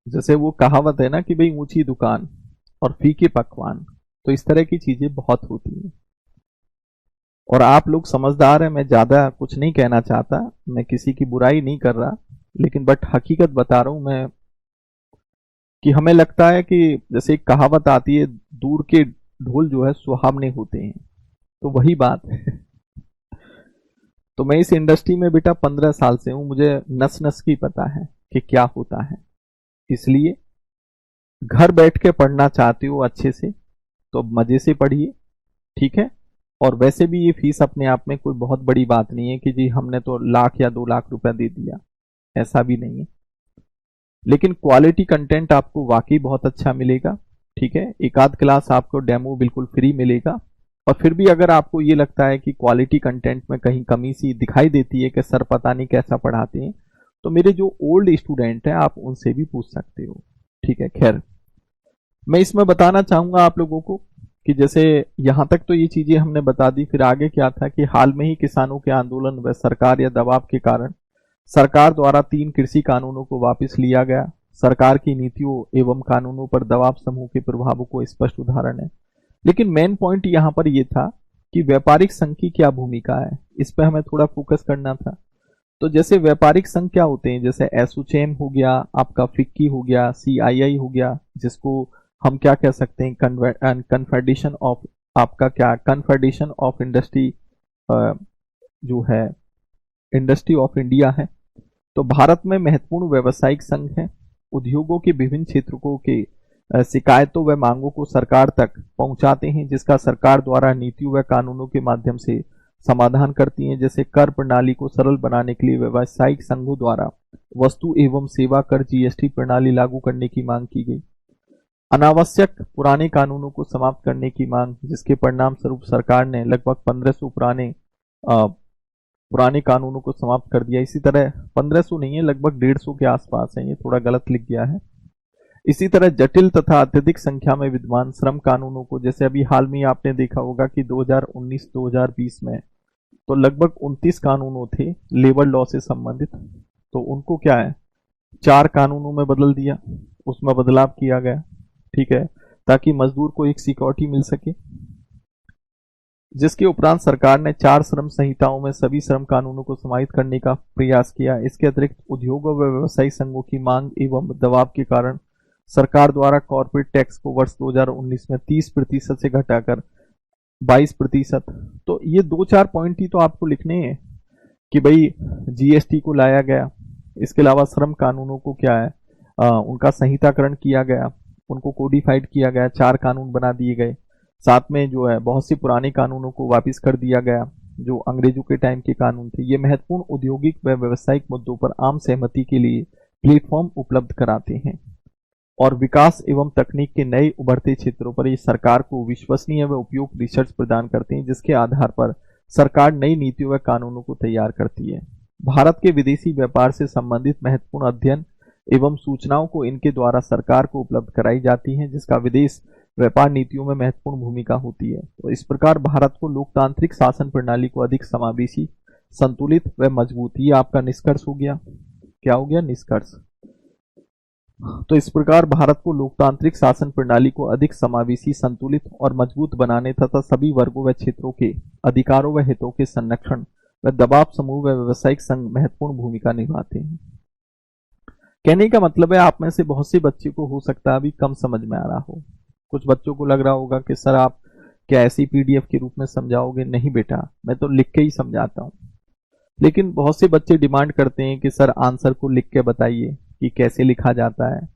जैसे वो कहावत है ना कि भाई ऊंची दुकान और फीके पकवान, तो इस तरह की चीजें बहुत होती हैं। और आप लोग समझदार हैं, मैं ज्यादा कुछ नहीं कहना चाहता, मैं किसी की बुराई नहीं कर रहा, लेकिन बट हकीकत बता रहा हूं मैं कि हमें लगता है कि जैसे एक कहावत आती है, दूर के ढोल जो है सुहावने होते हैं, तो वही बात है। तो मैं इस इंडस्ट्री में बेटा 15 साल से हूं, मुझे नस नस की पता है कि क्या होता है। इसलिए घर बैठ के पढ़ना चाहते हो अच्छे से तो मजे से पढ़िए, ठीक है। और वैसे भी ये फीस अपने आप में कोई बहुत बड़ी बात नहीं है कि जी हमने तो 1 लाख या 2 लाख रुपया दे दिया, ऐसा भी नहीं है, लेकिन क्वालिटी कंटेंट आपको वाकई बहुत अच्छा मिलेगा। ठीक है, एक आध क्लास आपको डेमो बिल्कुल फ्री मिलेगा। और फिर भी अगर आपको ये लगता है कि क्वालिटी कंटेंट में कहीं कमी सी दिखाई देती है कि सर पता नहीं कैसा पढ़ाते हैं, तो मेरे जो ओल्ड स्टूडेंट हैं आप उनसे भी पूछ सकते हो। ठीक है, खैर मैं इसमें बताना चाहूंगा आप लोगों को कि जैसे यहां तक तो ये चीजें हमने बता दी, फिर आगे क्या था कि हाल में ही किसानों के आंदोलन व सरकार या दबाव के कारण सरकार द्वारा 3 कृषि कानूनों को वापस लिया गया। सरकार की नीतियों एवं कानूनों पर दबाव समूह के प्रभावों को स्पष्ट उदाहरण है। लेकिन मेन पॉइंट यहां पर यह था कि व्यापारिक संघ की क्या भूमिका है, इस पर हमें थोड़ा फोकस करना था। तो जैसे व्यापारिक संघ क्या होते हैं, जैसे एसोचैम हो गया, आपका फिक्की हो गया, सीआईआई हो गया, जिसको हम क्या कह सकते हैं, कन्फेडरेशन ऑफ, आपका क्या, कन्फेडरेशन ऑफ इंडस्ट्री, जो है इंडस्ट्री ऑफ इंडिया है। तो भारत में महत्वपूर्ण व्यावसायिक संघ है। उद्योगों के विभिन्न क्षेत्रों के शिकायतों व मांगों को सरकार तक पहुंचाते हैं, जिसका सरकार द्वारा नीतियों व कानूनों के माध्यम से समाधान करती हैं। जैसे कर प्रणाली को सरल बनाने के लिए व्यावसायिक संघों द्वारा वस्तु एवं सेवा कर जीएसटी प्रणाली लागू करने की मांग की गई। अनावश्यक पुराने कानूनों को समाप्त करने की मांग, जिसके परिणाम स्वरूप सरकार ने लगभग 1500 पुराने कानूनों को समाप्त कर दिया। इसी तरह 1500 नहीं है, लगभग 150 के आसपास है, ये थोड़ा गलत लिख गया है। इसी तरह जटिल तथा अत्यधिक संख्या में विद्यमान श्रम कानूनों को, जैसे अभी हाल में आपने देखा होगा कि 2019-2020 में तो लगभग 29 कानूनों थे लेबर लॉ से संबंधित, तो उनको क्या है 4 कानूनों में बदल दिया, उसमें बदलाव किया गया। ठीक है, ताकि मजदूर को एक सिक्योरिटी मिल सके। जिसके उपरांत सरकार ने 4 श्रम संहिताओं में सभी श्रम कानूनों को समाहित करने का प्रयास किया। इसके अतिरिक्त उद्योगों व व्यवसायिक संघों की मांग एवं दबाव के कारण सरकार द्वारा कॉर्पोरेट टैक्स को वर्ष 2019 में 30% से घटाकर 22%, तो ये 2-4 पॉइंट ही तो आपको लिखने हैं कि भाई जीएसटी को लाया गया। इसके अलावा श्रम कानूनों को क्या है, उनका संहिताकरण किया गया, उनको कोडिफाइड किया गया, 4 कानून बना दिए गए। साथ में जो है बहुत सी पुराने कानूनों को वापस कर दिया गया, जो अंग्रेजों के टाइम के कानून थे। ये महत्वपूर्ण औद्योगिक व व्यावसायिक मुद्दों पर आम सहमति के लिए प्लेटफॉर्म उपलब्ध कराते हैं और विकास एवं तकनीक के नए उभरते क्षेत्रों पर ये सरकार को विश्वसनीय व उपयुक्त रिसर्च प्रदान करते हैं, जिसके आधार पर सरकार नई नीतियों व कानूनों को तैयार करती है। भारत के विदेशी व्यापार से संबंधित महत्वपूर्ण अध्ययन एवं सूचनाओं को इनके द्वारा सरकार को उपलब्ध कराई जाती हैं, जिसका विदेश व्यापार नीतियों में महत्वपूर्ण भूमिका होती है। तो इस प्रकार भारत को लोकतांत्रिक शासन प्रणाली को अधिक समावेशी, संतुलित व मजबूत, ये आपका निष्कर्ष हो गया। क्या हो गया? निष्कर्ष। तो इस प्रकार भारत को लोकतांत्रिक शासन प्रणाली को अधिक समावेशी, संतुलित और मजबूत बनाने तथा सभी वर्गों व क्षेत्रों के अधिकारों व हितों के संरक्षण व दबाव समूह व व्यावसायिक संघ महत्वपूर्ण भूमिका निभाते हैं। कहने का मतलब है, आप में से बहुत से बच्चे को हो सकता है अभी कम समझ में आ रहा हो। कुछ बच्चों को लग रहा होगा कि सर आप क्या ऐसी पीडीएफ के रूप में समझाओगे? नहीं बेटा, मैं तो लिख के ही समझाता हूँ। लेकिन बहुत से बच्चे डिमांड करते हैं कि सर आंसर को लिख के बताइए कि कैसे लिखा जाता है।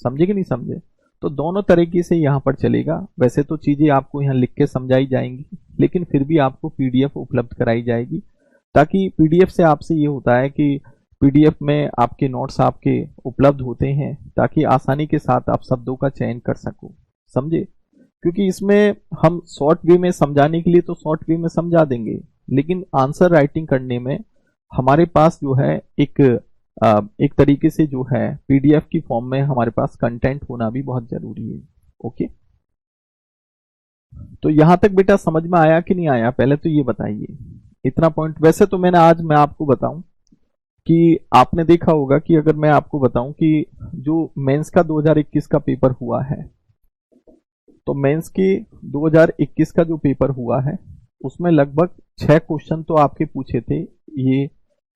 समझे कि नहीं समझे? तो दोनों तरीके से यहाँ पर चलेगा। वैसे तो चीजें आपको यहाँ लिख के समझाई जाएंगी, लेकिन फिर भी आपको पीडीएफ उपलब्ध कराई जाएगी, ताकि पीडीएफ से आपसे ये होता है कि पीडीएफ में आपके नोट्स आपके उपलब्ध होते हैं, ताकि आसानी के साथ आप शब्दों का चयन कर सको। समझे? क्योंकि इसमें हम शॉर्ट वे में समझाने के लिए तो शॉर्ट वे में समझा देंगे, लेकिन आंसर राइटिंग करने में हमारे पास जो है एक तरीके से जो है पीडीएफ की फॉर्म में हमारे पास कंटेंट होना भी बहुत जरूरी है। ओके, तो यहां तक बेटा समझ में आया कि नहीं आया? पहले तो ये बताइए इतना पॉइंट। वैसे तो मैं आपको बताऊं कि आपने देखा होगा कि अगर मैं आपको बताऊं कि जो मेंस का 2021 का पेपर हुआ है, तो मेंस के 2021 का जो पेपर हुआ है उसमें लगभग 6 क्वेश्चन तो आपके पूछे थे, ये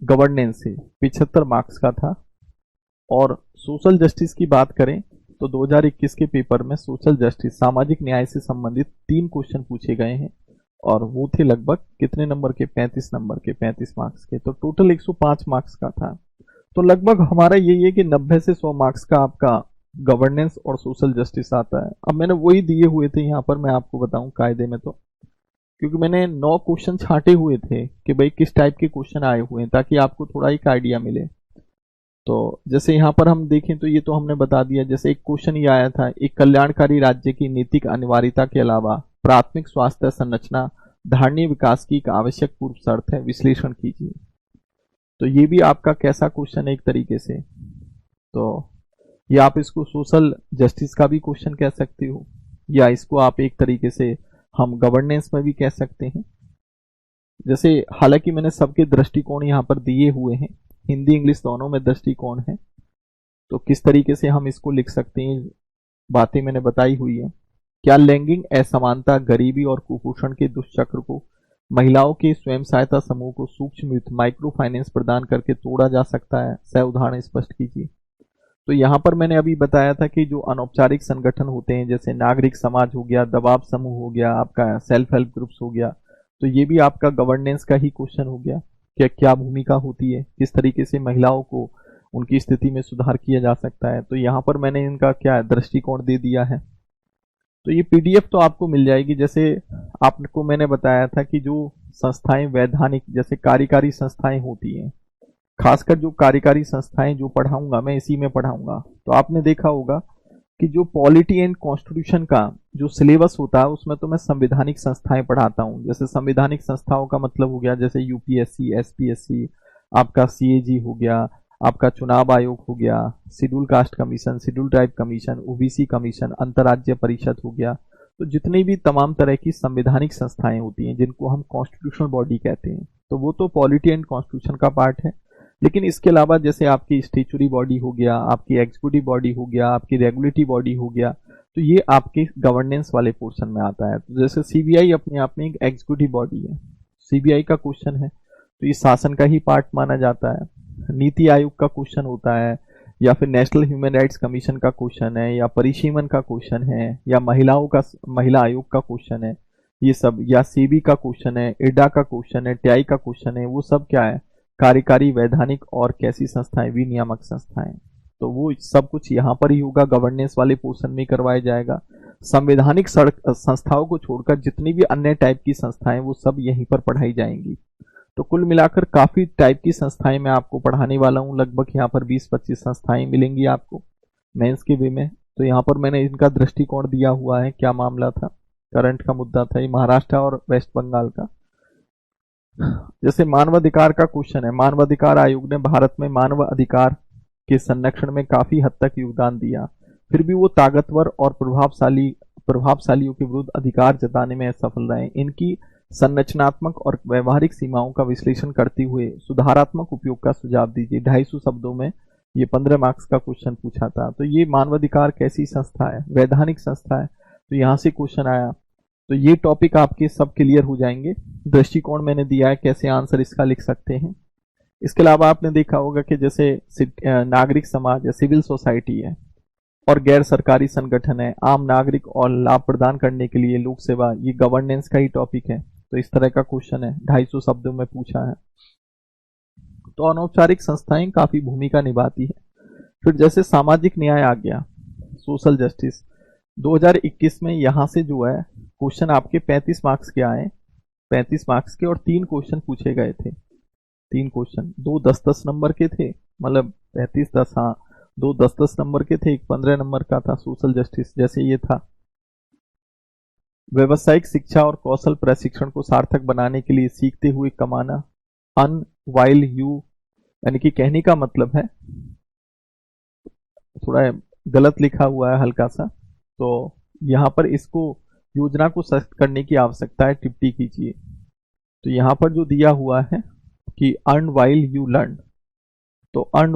गवर्नेंस से 75 मार्क्स का था। और सोशल जस्टिस की बात करें तो 2021 के पेपर में सोशल जस्टिस, सामाजिक न्याय से संबंधित 3 क्वेश्चन पूछे गए हैं, और वो थे लगभग कितने नंबर के? 35 नंबर के, 35 मार्क्स के। तो टोटल 105 मार्क्स का था। तो लगभग हमारा यही है कि 90 से 100 मार्क्स का आपका गवर्नेंस और सोशल जस्टिस आता है। अब मैंने वही दिए हुए थे यहाँ पर, मैं आपको बताऊं कायदे में, तो क्योंकि मैंने 9 क्वेश्चन छांटे हुए थे कि भाई किस टाइप के क्वेश्चन आए हुए हैं, ताकि आपको थोड़ा एक आइडिया मिले। तो जैसे यहाँ पर हम देखें तो ये तो हमने बता दिया। जैसे एक क्वेश्चन ये आया था, एक कल्याणकारी राज्य की नैतिक अनिवार्यता के अलावा प्राथमिक स्वास्थ्य संरचना धारणीय विकास की एक आवश्यक पूर्व शर्त है, विश्लेषण कीजिए। तो ये भी आपका कैसा क्वेश्चन है एक तरीके से, तो या आप इसको सोशल जस्टिस का भी क्वेश्चन कह सकते हो, या इसको आप एक तरीके से हम गवर्नेंस में भी कह सकते हैं। जैसे हालांकि मैंने सबके दृष्टिकोण यहाँ पर दिए हुए हैं, हिंदी इंग्लिश दोनों में दृष्टिकोण है, तो किस तरीके से हम इसको लिख सकते हैं बातें मैंने बताई हुई है। क्या लैंगिक असमानता, गरीबी और कुपोषण के दुष्चक्र को महिलाओं के स्वयं सहायता समूह को सूक्ष्म वित्त माइक्रो फाइनेंस प्रदान करके तोड़ा जा सकता है? सह उदाहरण स्पष्ट कीजिए। तो यहाँ पर मैंने अभी बताया था कि जो अनौपचारिक संगठन होते हैं, जैसे नागरिक समाज हो गया, दबाव समूह हो गया, आपका सेल्फ हेल्प ग्रुप्स हो गया, तो ये भी आपका गवर्नेंस का ही क्वेश्चन हो गया। क्या क्या भूमिका होती है, किस तरीके से महिलाओं को उनकी स्थिति में सुधार किया जा सकता है। तो यहाँ पर मैंने इनका क्या दृष्टिकोण दे दिया है। तो ये पीडीएफ तो आपको मिल जाएगी। जैसे आपको मैंने बताया था कि जो संस्थाएं वैधानिक, जैसे कार्यकारी संस्थाएं होती हैं, खासकर जो कार्यकारी संस्थाएं जो पढ़ाऊंगा मैं इसी में पढ़ाऊंगा, तो आपने देखा होगा कि जो पॉलिटी एंड कॉन्स्टिट्यूशन का जो सिलेबस होता है उसमें तो मैं संवैधानिक संस्थाएं पढ़ाता हूँ। जैसे संवैधानिक संस्थाओं का मतलब हो गया जैसे यूपीएससी, एसपीएससी, आपका सीएजी हो गया, आपका चुनाव आयोग हो गया, schedule caste commission, schedule tribe commission, OBC commission, अंतर्राज्य परिषद हो गया। तो जितनी भी तमाम तरह की संवैधानिक संस्थाएं होती हैं जिनको हम कॉन्स्टिट्यूशनल बॉडी कहते हैं, तो वो तो पॉलिटी एंड कॉन्स्टिट्यूशन का पार्ट है। लेकिन इसके अलावा जैसे आपकी स्टेचुरी बॉडी हो गया, आपकी एग्जीक्यूटिव बॉडी हो गया, आपकी रेगुलेटरी बॉडी हो गया, तो ये आपके गवर्नेंस वाले पोर्शन में आता है। तो जैसे सीबीआई अपने आप में एक एग्जीक्यूटिव बॉडी है, सीबीआई का क्वेश्चन है तो ये शासन का ही पार्ट माना जाता है। नीति आयोग का क्वेश्चन होता है, या फिर नेशनल ह्यूमन राइट्स कमीशन का क्वेश्चन है, या परिसीमन का क्वेश्चन है, या महिला आयोग का क्वेश्चन है, ये सब, या सेबी का क्वेश्चन है, इडा का क्वेश्चन है, टीआई का क्वेश्चन है, वो सब क्या है, कार्यकारी, वैधानिक और कैसी संस्थाएं, विनियामक संस्थाएं। तो वो सब कुछ यहाँ पर ही होगा, गवर्नेंस वाले पोर्शन में करवाया जाएगा। संवैधानिक संस्थाओं को छोड़कर जितनी भी अन्य टाइप की संस्थाएं वो सब यहीं पर पढ़ाई जाएंगी। तो कुल मिलाकर काफी टाइप की संस्थाएं मैं आपको पढ़ाने वाला हूँ। लगभग यहाँ पर 20-25 संस्थाएं मिलेंगी आपको मेंस के वे में। तो यहाँ पर मैंने इनका दृष्टिकोण दिया हुआ है, क्या मामला था, करंट का मुद्दा था ये महाराष्ट्र और वेस्ट बंगाल का। जैसे मानवाधिकार का क्वेश्चन है, मानवाधिकार आयोग ने भारत में मानव अधिकार के संरक्षण में काफी हद तक योगदान दिया, फिर भी वो ताकतवर और प्रभावशालियों के विरुद्ध अधिकार जताने में असफल रहे। इनकी संरचनात्मक और व्यवहारिक सीमाओं का विश्लेषण करते हुए सुधारात्मक उपयोग का सुझाव दीजिए। 250 शब्दों में ये 15 मार्क्स का क्वेश्चन पूछा था। तो ये मानवाधिकार कैसी संस्था है, वैधानिक संस्था है, तो यहाँ से क्वेश्चन आया। तो ये टॉपिक आपके सब क्लियर हो जाएंगे। दृष्टिकोण मैंने दिया है, कैसे आंसर इसका लिख सकते हैं। इसके अलावा आपने देखा होगा कि जैसे नागरिक समाज या सिविल सोसाइटी है और गैर सरकारी संगठन है, आम नागरिक और लाभ प्रदान करने के लिए लोक सेवा, ये गवर्नेंस का ही टॉपिक है। तो इस तरह का क्वेश्चन है, 250 शब्दों में पूछा है। तो अनौपचारिक संस्थाएं काफी भूमिका निभाती है। फिर जैसे सामाजिक न्याय आ गया, सोशल जस्टिस, 2021 में यहाँ से जो है क्वेश्चन आपके 35 मार्क्स के आए, 35 मार्क्स के, और 3 क्वेश्चन पूछे गए थे। 3 क्वेश्चन, 2 10-10 नंबर के थे, मतलब 35-10, हाँ, 2 10-10 नंबर के थे, एक 15 नंबर का था सोशल जस्टिस। जैसे ये था, व्यावसायिक शिक्षा और कौशल प्रशिक्षण को सार्थक बनाने के लिए सीखते हुए कमाना, अन वाइल यू, यानी कि कहने का मतलब है, थोड़ा गलत लिखा हुआ है हल्का सा, तो यहाँ पर इसको योजना को सख्त करने की आवश्यकता है, टिप्पणी कीजिए। तो यहाँ पर जो दिया हुआ है कि अर्न वाइल यू लर्न, तो अर्न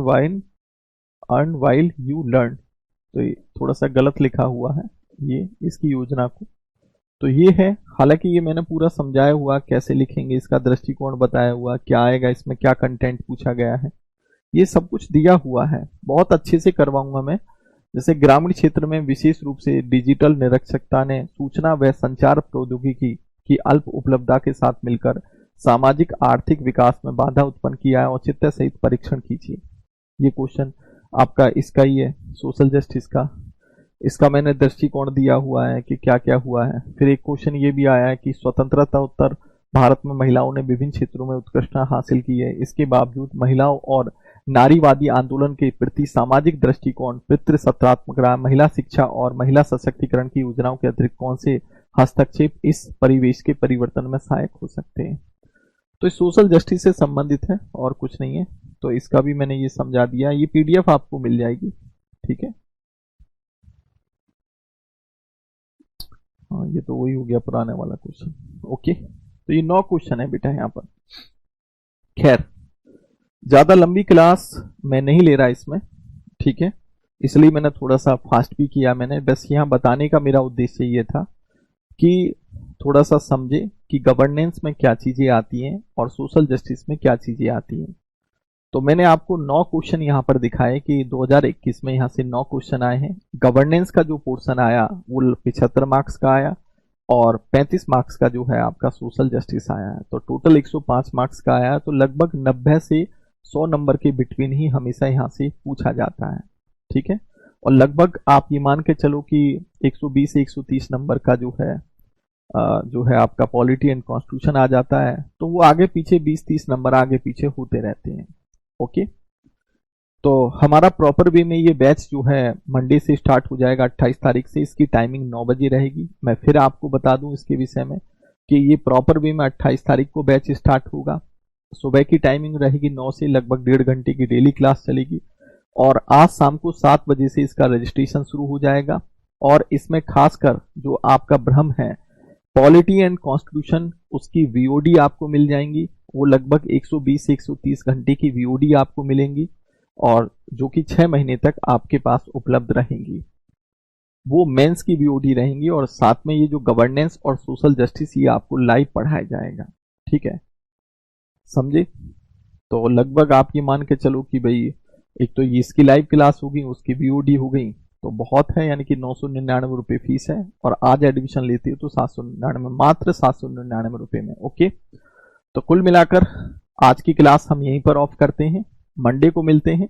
वाइल यू लर्न, तो ये थोड़ा सा गलत लिखा हुआ है ये इसकी योजना को। तो ये है, हालांकि ये मैंने पूरा समझाया हुआ कैसे लिखेंगे, इसका दृष्टिकोण बताया हुआ, क्या आएगा इसमें, क्या कंटेंट पूछा गया है, ये सब कुछ दिया हुआ है। बहुत अच्छे से करवाऊंगा मैं। जैसे ग्रामीण क्षेत्र में विशेष रूप से डिजिटल निरक्षरता ने सूचना व संचार प्रौद्योगिकी की अल्प उपलब्धता के साथ मिलकर सामाजिक आर्थिक विकास में बाधा उत्पन्न किया है। औचित्य सहित परीक्षण कीजिए। ये क्वेश्चन आपका इसका ही है, सोशल जस्टिस का। इसका मैंने दृष्टिकोण दिया हुआ है कि क्या क्या हुआ है। फिर एक क्वेश्चन ये भी आया है कि स्वतंत्रता उत्तर भारत में महिलाओं ने विभिन्न क्षेत्रों में उत्कृष्टता हासिल की है, इसके बावजूद महिलाओं और नारीवादी आंदोलन के प्रति सामाजिक दृष्टिकोण, पितृसत्तात्मक राय, महिला शिक्षा और महिला सशक्तिकरण की योजनाओं के अतिरिक्त कौन से हस्तक्षेप इस परिवेश के परिवर्तन में सहायक हो सकते हैं। तो सोशल जस्टिस से संबंधित है और कुछ नहीं है, तो इसका भी मैंने ये समझा दिया। ये पीडीएफ आपको मिल जाएगी, ठीक है। हाँ, ये तो वही हो गया पुराने वाला क्वेश्चन। ओके, तो ये 9 क्वेश्चन है बेटा यहाँ पर। खैर, ज्यादा लंबी क्लास मैं नहीं ले रहा इसमें, ठीक है, इसलिए मैंने थोड़ा सा फास्ट भी किया। मैंने बस यहाँ बताने का मेरा उद्देश्य ये था कि थोड़ा सा समझे कि गवर्नेंस में क्या चीजें आती हैं और सोशल जस्टिस में क्या चीजें आती हैं। तो मैंने आपको 9 क्वेश्चन यहाँ पर दिखाए कि 2021 में यहाँ से 9 क्वेश्चन आए हैं। गवर्नेंस का जो पोर्शन आया वो 75 मार्क्स का आया और 35 मार्क्स का जो है आपका सोशल जस्टिस आया है। तो टोटल 105 मार्क्स का आया, तो लगभग 90 से 100 नंबर के बिटवीन ही हमेशा यहाँ से पूछा जाता है, ठीक है। और लगभग आप ये मान के चलो कि 120 से 130 नंबर का जो है आपका पॉलिटी एंड कॉन्स्टिट्यूशन आ जाता है। तो वो आगे पीछे 20-30 नंबर आगे पीछे होते रहते हैं। ओके, तो हमारा प्रॉपर वे में ये बैच जो है मंडे से स्टार्ट हो जाएगा 28 तारीख से। इसकी टाइमिंग 9 बजे रहेगी। मैं फिर आपको बता दूं इसके विषय में कि ये प्रॉपर वे में 28 तारीख को बैच स्टार्ट होगा। सुबह की टाइमिंग रहेगी 9 से, लगभग 1.5 घंटे की डेली क्लास चलेगी और आज शाम को 7 बजे से इसका रजिस्ट्रेशन शुरू हो जाएगा। और इसमें खासकर जो आपका भ्रम है पॉलिटी एंड कॉन्स्टिट्यूशन, उसकी वीओडी आपको मिल जाएंगी। वो लगभग 120 से 130 घंटे की वीओडी आपको मिलेंगी और जो कि 6 महीने तक आपके पास उपलब्ध रहेंगी। वो मेंस की वीओडी रहेंगी और साथ में ये जो गवर्नेंस और सोशल जस्टिस ये आपको लाइव पढ़ाया जाएगा, ठीक है, समझे। तो लगभग आप ये मान के चलो कि भाई एक तो ये इसकी लाइव क्लास होगी, उसकी वीओडी हो गई, तो बहुत है, यानी कि 999 रुपये फीस है। और आज एडमिशन लेते हो तो 799, मात्र 799 रुपये में। ओके, तो कुल मिलाकर आज की क्लास हम यहीं पर ऑफ करते हैं, मंडे को मिलते हैं।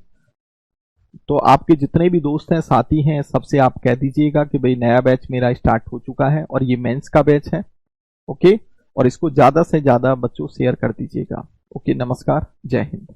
तो आपके जितने भी दोस्त हैं, साथी हैं, सबसे आप कह दीजिएगा कि भाई नया बैच मेरा स्टार्ट हो चुका है और ये मेंस का बैच है। ओके, और इसको ज्यादा से ज्यादा बच्चों शेयर कर दीजिएगा। ओके, नमस्कार, जय हिंद।